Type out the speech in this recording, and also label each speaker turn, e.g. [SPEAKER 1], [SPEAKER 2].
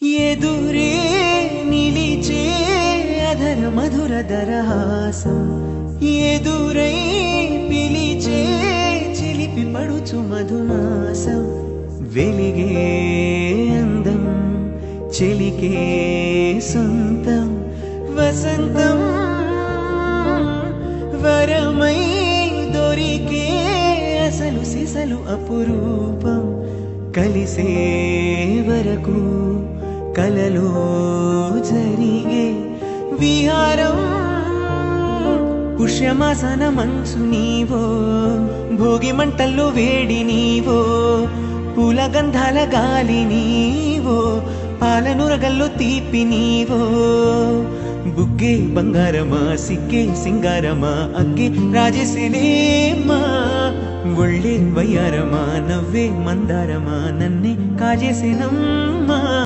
[SPEAKER 1] ఎదురే నిలిచే అధర మధుర దరహాసం ఎదురై పిలిచే చిలిపి పడుచు మధుమాసం వెలిగే అందం చెలికే సొంతం వసంతం వరమై దొరికే అసలు సిసలు అపురూపం కలిసే వరకు కలలో జరిగే విహారం పుష్యమాసన మనసు నీవో భోగి మంటల్లో వేడి నీవో పూల గంధాల గాలి నీవో పాలనురగల్లో తీపి నీవో బుగ్గే బంగారమా సిగ్గే సింగారమా అగ్గే రాజేసినేమా ఒళ్ళే వయ్యారమా నవ్వే మందారమా నన్నే కాజేసినమ్మా